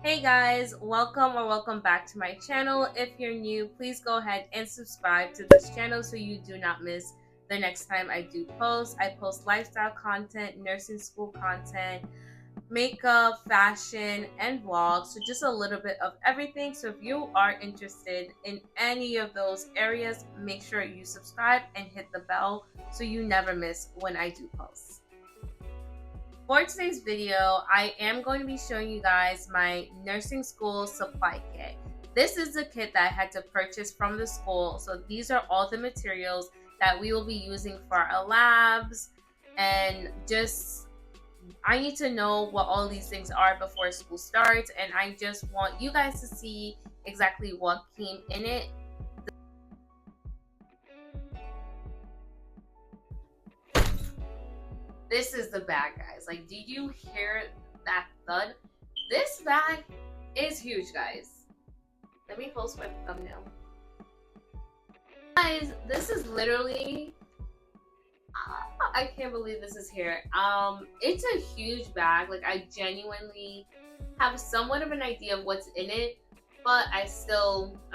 Hey guys, welcome back to my channel. If you're new, please go ahead and subscribe to this channel so you do not miss the next time I do post. I post lifestyle content, nursing school content, makeup, fashion, and vlogs. So just a little bit of everything. So if you are interested in any of those areas, make sure you subscribe and hit the bell so you never miss when I do post. For today's video, I am going to be showing you guys my nursing school supply kit. This is the kit that I had to purchase from the school. So these are all the materials that we will be using for our labs, and just I need to know what all these things are before school starts, and I just want you guys to see exactly what came in it. This is the bag, guys. Like, did you hear that thud? This bag is huge, guys. Let me post my thumbnail. Guys, this is literally, I can't believe this is here. It's a huge bag. Like, I genuinely have somewhat of an idea of what's in it, but I'm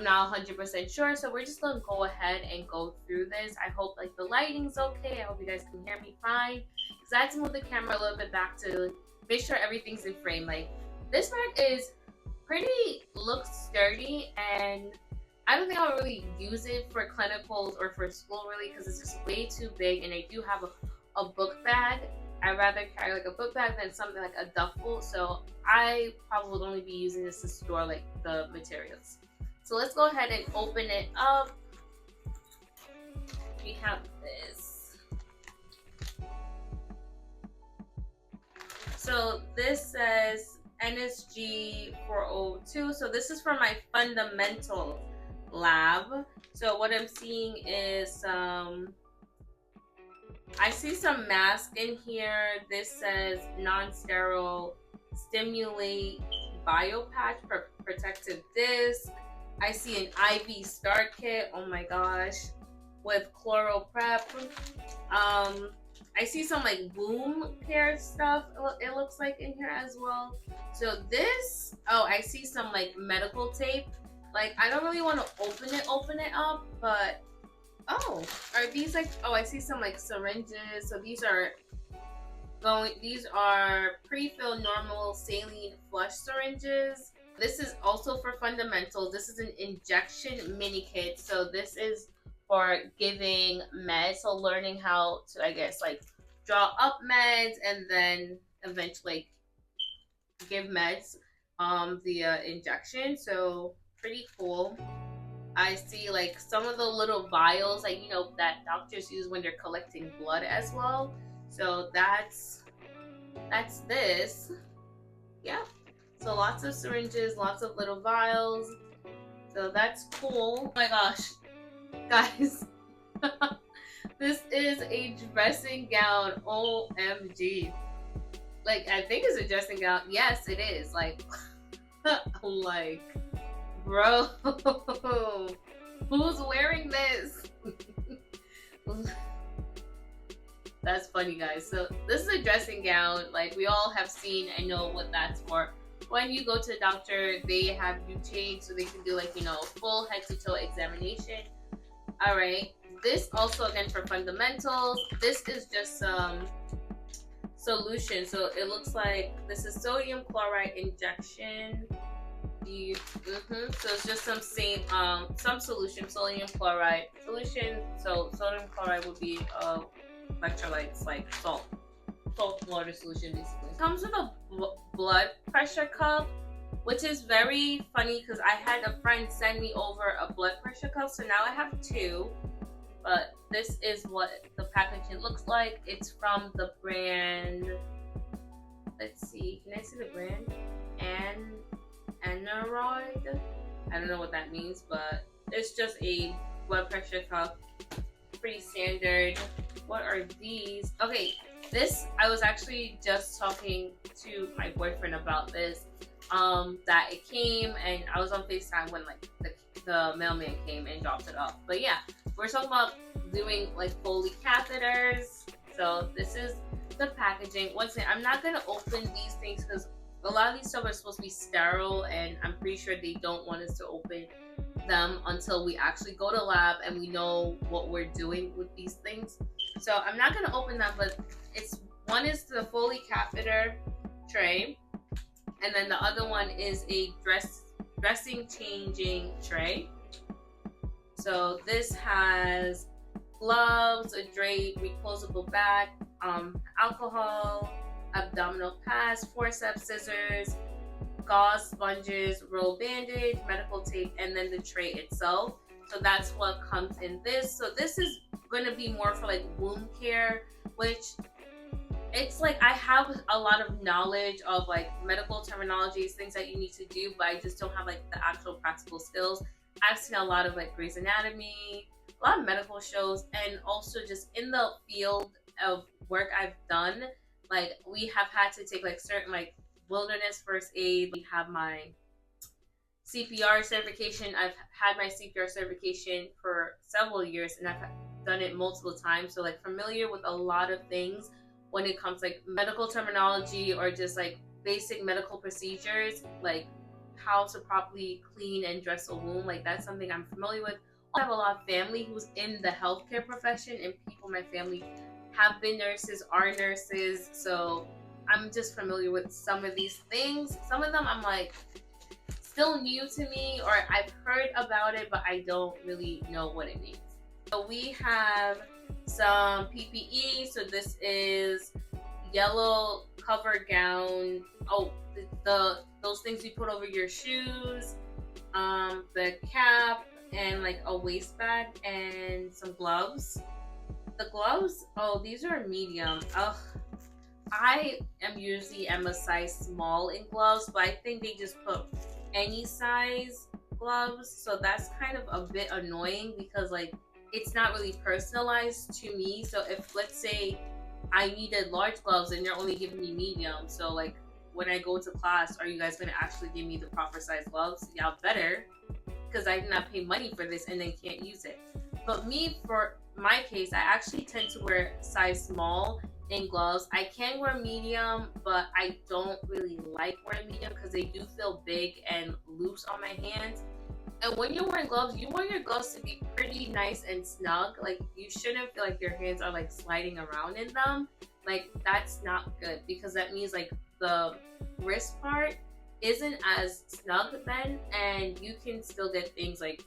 not 100% sure. So we're just gonna go ahead and go through this. I hope like the lighting's okay. I hope you guys can hear me fine. Because I had to move the camera a little bit back to make sure everything's in frame. Like, this bag looks sturdy, and I don't think I'll really use it for clinicals or for school really, because it's just way too big, and I do have a book bag. I'd rather carry like a book bag than something like a duffel, so I probably would only be using this to store like the materials. So let's go ahead and open it up. We have this. So this says NSG 402. So this is for my fundamental lab. So what I'm seeing is I see some mask in here. This says non-sterile stimulate biopatch protective disc. I see an IV start kit, oh my gosh, with chloral prep. I see some like wound care stuff, it looks like, in here as well. So this, oh, I see some like medical tape. Like, I don't really want to open it up, but oh, are these like, oh, I see some like syringes. So these are pre-filled normal saline flush syringes. This is also for fundamentals. This is an injection mini kit. So this is for giving meds. So learning how to, I guess, like draw up meds and then eventually give meds via injection. So pretty cool. I see like some of the little vials, like, you know, that doctors use when they're collecting blood as well. So that's this. Yeah. So lots of syringes, lots of little vials. So that's cool. Oh my gosh, guys. This is a dressing gown. OMG. Like, I think it's a dressing gown. Yes, it is. Like, like, bro, who's wearing this? That's funny, guys. So this is a dressing gown. Like, we all have seen and know what that's for. When you go to the doctor, they have you change so they can do like, you know, full head to toe examination. All right. This also, again, for fundamentals. This is just some solution. So it looks like this is sodium chloride injection. So it's just some solution, sodium chloride solution. So sodium chloride would be electrolytes, like salt water solution, basically. It comes with a blood pressure cup, which is very funny because I had a friend send me over a blood pressure cup, so now I have two. But this is what the packaging looks like. It's from the brand, let's see, can I see the brand? Aneroid. I don't know what that means, but it's just a blood pressure cup. Pretty standard. What are these? Okay, this, I was actually just talking to my boyfriend about this. That it came, and I was on FaceTime when like the mailman came and dropped it off. But yeah, we're talking about doing like Foley catheters. So this is the packaging. Once again, I'm not gonna open these things because a lot of these stuff are supposed to be sterile, and I'm pretty sure they don't want us to open them until we actually go to lab and we know what we're doing with these things. So I'm not going to open them, but it's one is the Foley catheter tray, and then the other one is a dressing changing tray. So this has gloves, a drape, reclosable bag, alcohol, abdominal pads, forceps, scissors, gauze, sponges, roll bandage, medical tape, and then the tray itself. So that's what comes in this. So this is going to be more for like wound care, which it's like I have a lot of knowledge of like medical terminologies, things that you need to do, but I just don't have like the actual practical skills. I've seen a lot of like Grey's Anatomy, a lot of medical shows, and also just in the field of work I've done, like we have had to take like certain like wilderness first aid. We have my CPR certification. I've had my CPR certification for several years, and I've done it multiple times. So like familiar with a lot of things when it comes like medical terminology or just like basic medical procedures, like how to properly clean and dress a wound. Like that's something I'm familiar with. I have a lot of family who's in the healthcare profession, and people in my family have been nurses, are nurses. So I'm just familiar with some of these things. Some of them I'm like still new to me, or I've heard about it, but I don't really know what it means. So we have some PPE. So this is yellow cover gown. Oh, those things you put over your shoes, the cap, and like a waist bag and some gloves. The gloves, oh, these are medium. Ugh, I am usually a size small in gloves, but I think they just put any size gloves, so that's kind of a bit annoying because like it's not really personalized to me. So if let's say I needed large gloves and you're only giving me medium, so like when I go to class, are you guys gonna actually give me the proper size gloves? Y'all better, because I did not pay money for this and then can't use it. But me, for my case, I actually tend to wear size small in gloves. I can wear medium, but I don't really like wearing medium because they do feel big and loose on my hands. And when you're wearing gloves, you want your gloves to be pretty nice and snug. Like you shouldn't feel like your hands are like sliding around in them. Like that's not good, because that means like the wrist part isn't as snug then, and you can still get things like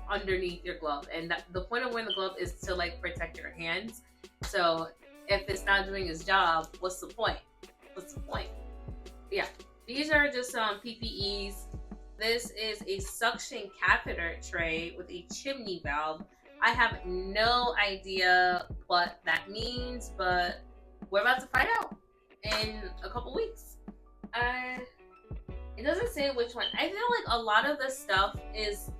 underneath your glove. And the point of wearing the glove is to like protect your hands. So if it's not doing its job, what's the point? What's the point? Yeah, these are just some PPEs. This is a suction catheter tray with a chimney valve. I have no idea what that means, but we're about to find out in a couple weeks. It doesn't say which one. I feel like a lot of this stuff is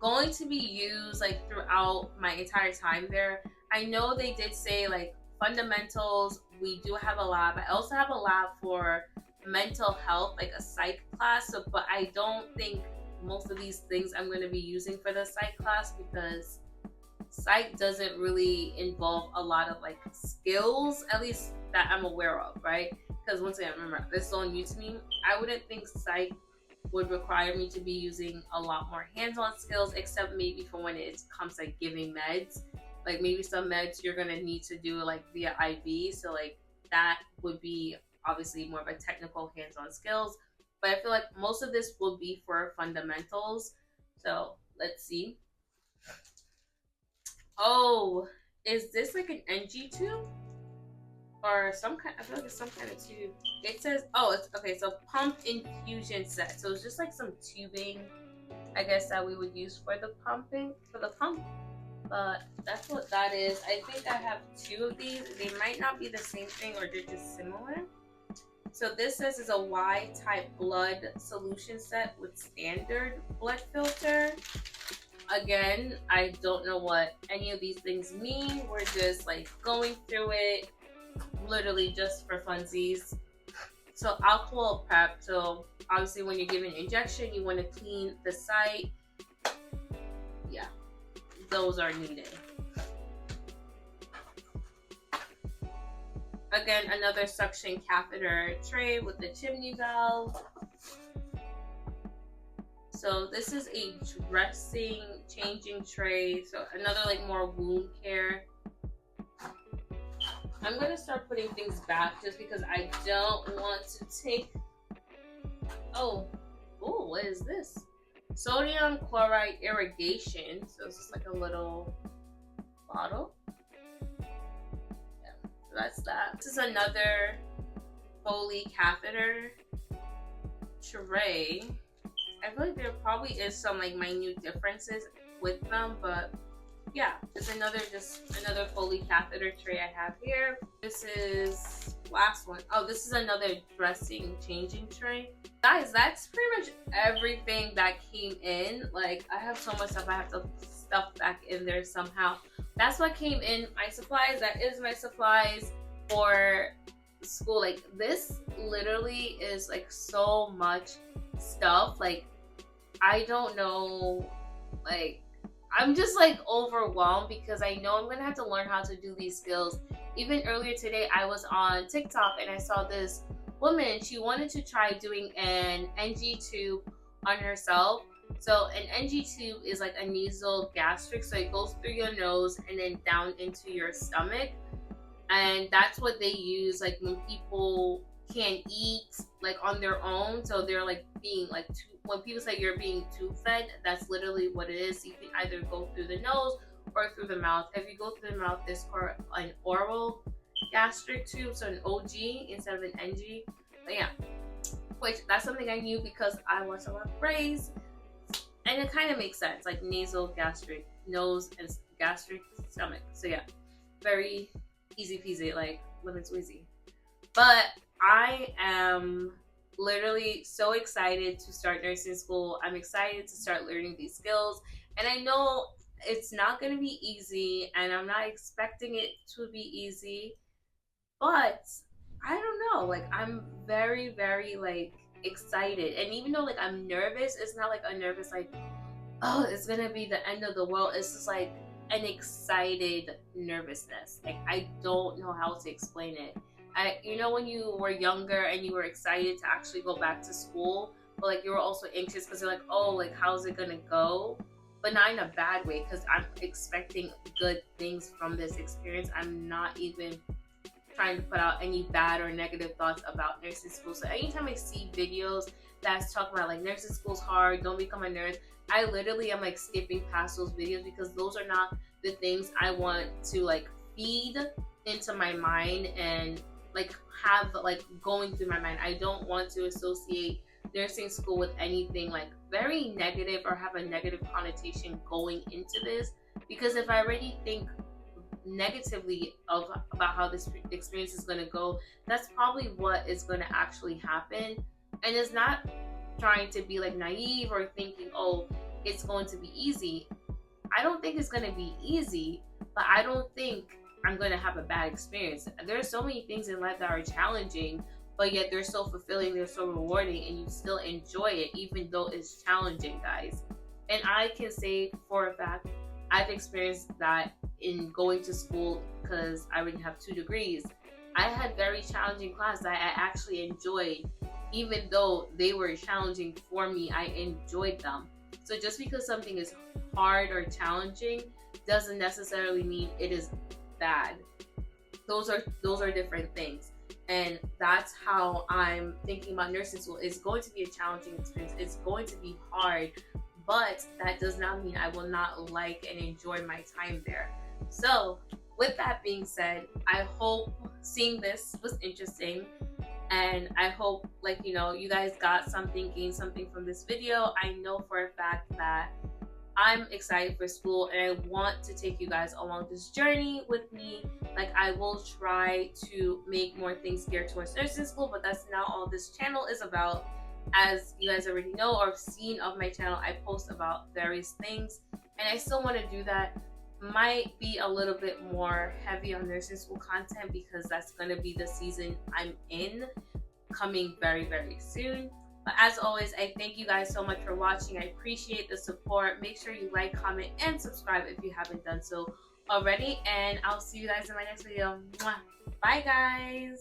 going to be used like throughout my entire time there. I know they did say like fundamentals. We do have a lab. I also have a lab for mental health, like a psych class. So, but I don't think most of these things I'm going to be using for the psych class, because psych doesn't really involve a lot of like skills, at least that I'm aware of, right? Because once again, remember, this is all new to me. I wouldn't think psych would require me to be using a lot more hands-on skills, except maybe for when it comes like giving meds. Like maybe some meds you're gonna need to do like via IV, so like that would be obviously more of a technical hands-on skills. But I feel like most of this will be for fundamentals. So let's see. Oh, is this like an NG tube? Or some kind, I feel like it's some kind of tube. It says, oh, it's okay, so pump infusion set. So it's just like some tubing, I guess, that we would use for the pumping, for the pump. But that's what that is. I think I have two of these. They might not be the same thing, or they're just similar. So this says is a Y-type blood solution set with standard blood filter. Again, I don't know what any of these things mean. We're just like going through it, literally just for funsies. So alcohol prep. So obviously when you're giving an injection, you want to clean the site. Yeah, those are needed. Again, another suction catheter tray with the chimney valve. So this is a dressing changing tray. So another like more wound care. I'm gonna start putting things back just because I don't want to take. Oh, what is this? Sodium chloride irrigation. So this is like a little bottle. Yeah, so that's that. This is another Foley catheter tray. I feel like there probably is some like minute differences with them, but yeah, it's another Foley catheter tray I have here. This is last one. Oh, this is another dressing changing tray. Guys, that's pretty much everything that came in. Like, I have so much stuff I have to stuff back in there somehow. That's what came in my supplies. That is my supplies for school. Like, this literally is like so much stuff. Like, I don't know, like, I'm just like overwhelmed because I know I'm gonna have to learn how to do these skills. Even earlier today, I was on TikTok and I saw this woman. She wanted to try doing an NG tube on herself. So an NG tube is like a nasal gastric, so it goes through your nose and then down into your stomach. And that's what they use like when people can't eat like on their own, so they're like being like when people say you're being tube fed, that's literally what it is. You can either go through the nose or through the mouth. If you go through the mouth, it's called an oral gastric tube, so an OG instead of an NG. But yeah, which that's something I knew because I watched a lot of Braze, and it kind of makes sense, like nasal, gastric, nose, and gastric, stomach. So yeah, very easy peasy, like lemon squeezy. But I am literally so excited to start nursing school. I'm excited to start learning these skills. And I know it's not going to be easy, and I'm not expecting it to be easy. But I don't know. Like, I'm very, very, like, excited. And even though, like, I'm nervous, it's not like a nervous, like, oh, it's going to be the end of the world. It's just, like, an excited nervousness. Like, I don't know how to explain it. You know when you were younger and you were excited to actually go back to school, but like you were also anxious because you're like, oh, like how's it gonna go? But not in a bad way, because I'm expecting good things from this experience. I'm not even trying to put out any bad or negative thoughts about nursing school. So anytime I see videos that's talking about like nursing school's hard, don't become a nurse, I literally am like skipping past those videos because those are not the things I want to like feed into my mind and like have like going through my mind. I don't want to associate nursing school with anything like very negative or have a negative connotation going into this, because if I already think negatively about how this experience is going to go, that's probably what is going to actually happen. And it's not trying to be like naive or thinking, oh, it's going to be easy. I don't think it's going to be easy, but I don't think I'm going to have a bad experience. There are so many things in life that are challenging, but yet they're so fulfilling, they're so rewarding, and you still enjoy it even though it's challenging, guys. And I can say for a fact, I've experienced that in going to school because I already have 2 degrees. I had very challenging classes that I actually enjoyed. Even though they were challenging for me, I enjoyed them. So just because something is hard or challenging doesn't necessarily mean it is bad. Those are different things. And that's how I'm thinking about nursing school. It's going to be a challenging experience. It's going to be hard, but that does not mean I will not like and enjoy my time there. So with that being said, I hope seeing this was interesting, and I hope you guys got something, gained something from this video. I know for a fact that I'm excited for school, and I want to take you guys along this journey with me. Like, I will try to make more things geared towards nursing school, but that's not all this channel is about. As you guys already know or have seen of my channel, I post about various things, and I still want to do that. Might be a little bit more heavy on nursing school content because that's going to be the season I'm in, coming very, very soon. But as always, I thank you guys so much for watching. I appreciate the support. Make sure you like, comment, and subscribe if you haven't done so already, and I'll see you guys in my next video. Mwah. Bye guys.